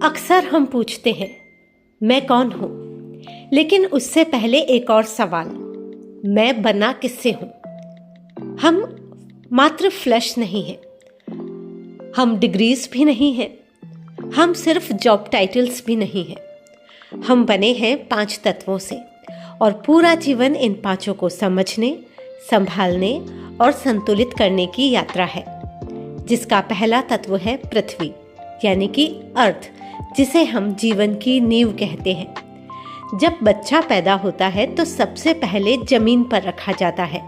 अक्सर हम पूछते हैं मैं कौन हूं, लेकिन उससे पहले एक और सवाल, मैं बना किससे हूं। हम मात्र फ्लैश नहीं हैं, हम डिग्रीज भी नहीं हैं, हम सिर्फ जॉब टाइटल्स भी नहीं हैं। हम बने हैं 5 तत्वों से और पूरा जीवन इन 5 को समझने, संभालने और संतुलित करने की यात्रा है, जिसका पहला तत्व है पृथ्वी यानी कि अर्थ, जिसे हम जीवन की नींव कहते हैं। जब बच्चा पैदा होता है तो सबसे पहले जमीन पर रखा जाता है।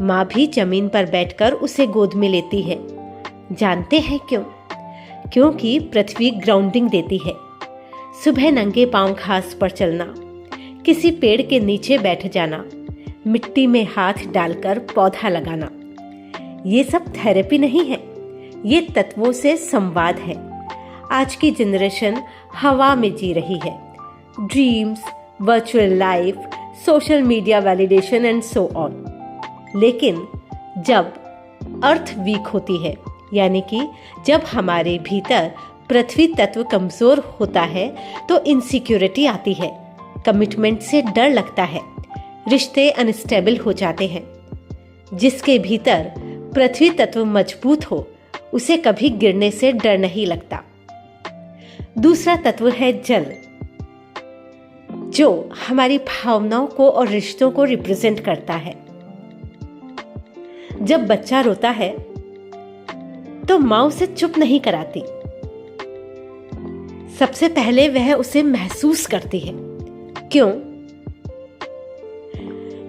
माँ भी जमीन पर बैठकर उसे गोद में लेती है। जानते हैं क्यों? क्योंकि पृथ्वी ग्राउंडिंग देती है। सुबह नंगे पांव घास पर चलना, किसी पेड़ के नीचे बैठ जाना, मिट्टी में हाथ डालकर पौधा लगाना, ये सब थेरेपी नहीं है, ये तत्वों से संवाद है। आज की जनरेशन हवा में जी रही है। Dreams, virtual life, social media validation and so on. लेकिन जब अर्थ वीक होती है, यानी कि जब हमारे भीतर पृथ्वी तत्व कमजोर होता है, तो इनसिक्योरिटी आती है, कमिटमेंट से डर लगता है, रिश्ते अनस्टेबल हो जाते हैं। जिसके भीतर पृथ्वी तत्व मजबूत हो, उसे कभी गिरने से डर नहीं लगता। दूसरा तत्व है जल, जो हमारी भावनाओं को और रिश्तों को रिप्रेजेंट करता है। जब बच्चा रोता है तो माँ उसे चुप नहीं कराती, सबसे पहले वह उसे महसूस करती है। क्यों?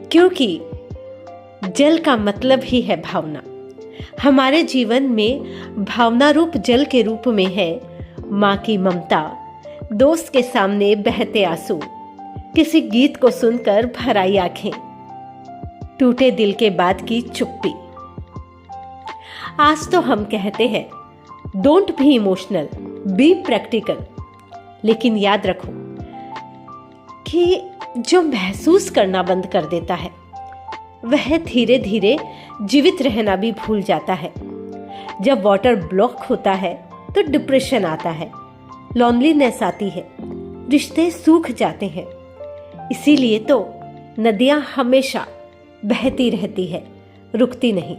क्योंकि जल का मतलब ही है भावना। हमारे जीवन में भावना रूप जल के रूप में है माँ की ममता, दोस्त के सामने बहते आंसू, किसी गीत को सुनकर भर आई आंखें, टूटे दिल के बाद की चुप्पी। आज तो हम कहते हैं don't be emotional, be practical. लेकिन याद रखो कि जो महसूस करना बंद कर देता है, वह धीरे धीरे जीवित रहना भी भूल जाता है। जब वाटर ब्लॉक होता है तो डिप्रेशन आता है, लॉनलीनेस आती है, रिश्ते सूख जाते हैं। इसीलिए तो नदियां हमेशा बहती रहती है, रुकती नहीं।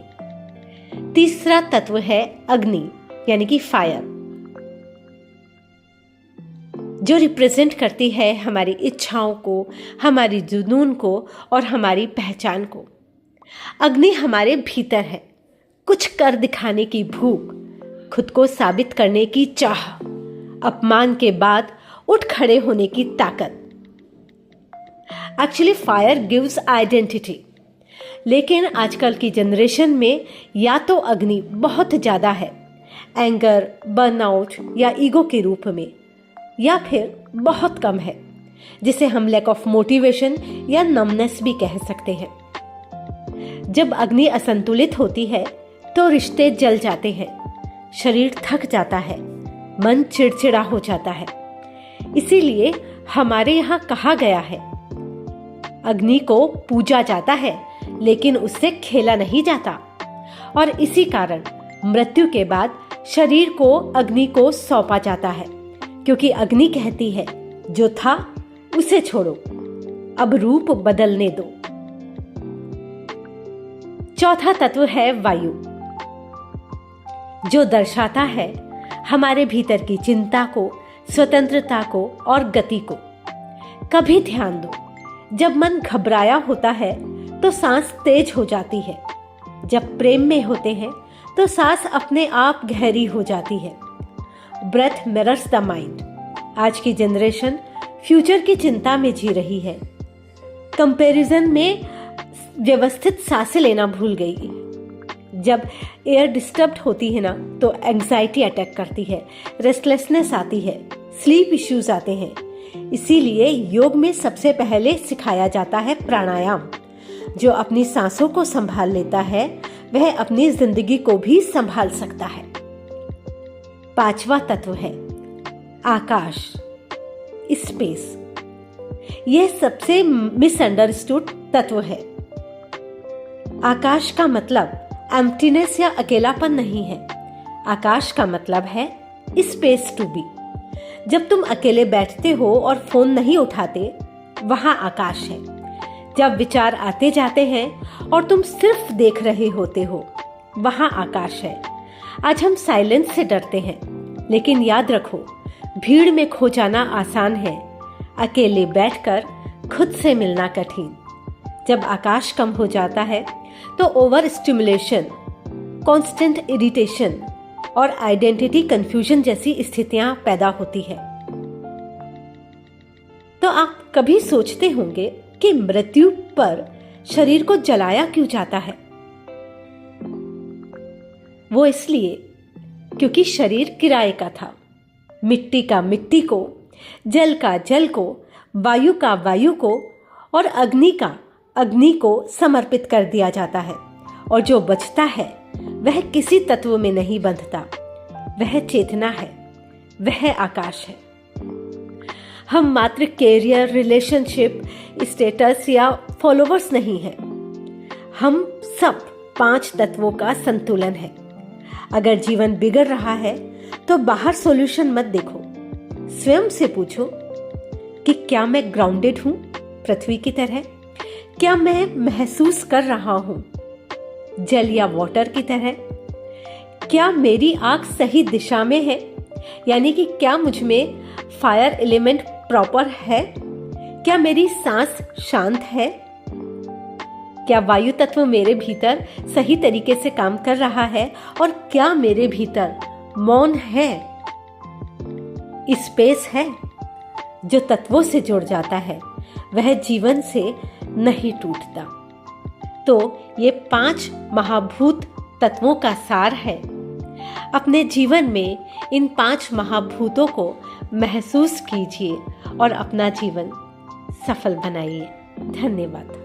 तीसरा तत्व है अग्नि यानी कि फायर, जो रिप्रेजेंट करती है हमारी इच्छाओं को, हमारी जुनून को और हमारी पहचान को। अग्नि हमारे भीतर है, कुछ कर दिखाने की भूख, खुद को साबित करने की चाह, अपमान के बाद उठ खड़े होने की ताकत। एक्चुअली फायर गिव्स आइडेंटिटी, लेकिन आजकल की जनरेशन में या तो अग्नि बहुत ज्यादा है, एंगर, बर्नआउट या ईगो के रूप में, या फिर बहुत कम है, जिसे हम लैक ऑफ मोटिवेशन या नमनेस भी कह सकते हैं। जब अग्नि असंतुलित होती है तो रिश्ते जल जाते हैं, शरीर थक जाता है, मन चिड़चिड़ा हो जाता है। इसीलिए हमारे यहाँ कहा गया है, अग्नि को पूजा जाता है लेकिन उससे खेला नहीं जाता। और इसी कारण मृत्यु के बाद शरीर को अग्नि को सौंपा जाता है, क्योंकि अग्नि कहती है जो था उसे छोड़ो, अब रूप बदलने दो। चौथा तत्व है वायु, जो दर्शाता है हमारे भीतर की चिंता को, स्वतंत्रता को और गति को। कभी ध्यान दो, जब मन घबराया होता है तो सांस तेज हो जाती है, जब प्रेम में होते हैं तो सांस अपने आप गहरी हो जाती है। Breath mirrors the mind. आज की जनरेशन फ्यूचर की चिंता में जी रही है, कंपैरिजन में व्यवस्थित सांसें लेना भूल गई। जब एयर डिस्टर्ब होती है ना, तो एंजाइटी अटैक करती है, रेस्टलेसनेस आती है, स्लीप इश्यूज आते हैं। इसीलिए योग में सबसे पहले सिखाया जाता है प्राणायाम। जो अपनी सांसों को संभाल लेता है, वह अपनी जिंदगी को भी संभाल सकता है। पांचवा तत्व है आकाश, स्पेस। यह सबसे मिसअंडरस्टूड तत्व है। आकाश का मतलब एम्प्टीनेस या अकेलापन नहीं है। आकाश का मतलब है स्पेस टू बी, जब तुम अकेले बैठते हो और फोन नहीं उठाते, वहां आकाश है। जब विचार आते जाते हैं और तुम सिर्फ देख रहे होते हो, वहां आकाश है। आज हम साइलेंस से डरते हैं, लेकिन याद रखो, भीड़ में खो जाना आसान है, अकेले बैठकर खुद से मिलना कठिन। जब आकाश कम हो जाता है तो ओवर स्टिमुलेशन, कांस्टेंट इरिटेशन और आइडेंटिटी कंफ्यूजन जैसी स्थितियां पैदा होती है। तो आप कभी सोचते होंगे कि मृत्यु पर शरीर को जलाया क्यों जाता है? वो इसलिए क्योंकि शरीर किराए का था। मिट्टी का मिट्टी को, जल का जल को, वायु का वायु को और अग्नि का अग्नि को समर्पित कर दिया जाता है। और जो बचता है वह किसी तत्व में नहीं बंधता, वह चेतना है, वह आकाश है। हम मात्र कैरियर, रिलेशनशिप, स्टेटस या फॉलोवर्स नहीं हैं। हम सब 5 तत्वों का संतुलन है। अगर जीवन बिगड़ रहा है तो बाहर सॉल्यूशन मत देखो, स्वयं से पूछो कि क्या मैं ग्राउंडेड हूं पृथ्वी की तरह? क्या मैं महसूस कर रहा हूं जल या वाटर की तरह? क्या मेरी आंख सही दिशा में है, यानी कि क्या मुझ में फायर एलिमेंट प्रॉपर है? क्या मेरी सांस शांत है? क्या वायु तत्व मेरे भीतर सही तरीके से काम कर रहा है? और क्या मेरे भीतर मौन है, स्पेस है? जो तत्वों से जुड़ जाता है वह जीवन से नहीं टूटता। तो ये 5 महाभूत तत्वों का सार है। अपने जीवन में इन 5 महाभूतों को महसूस कीजिए और अपना जीवन सफल बनाइए। धन्यवाद।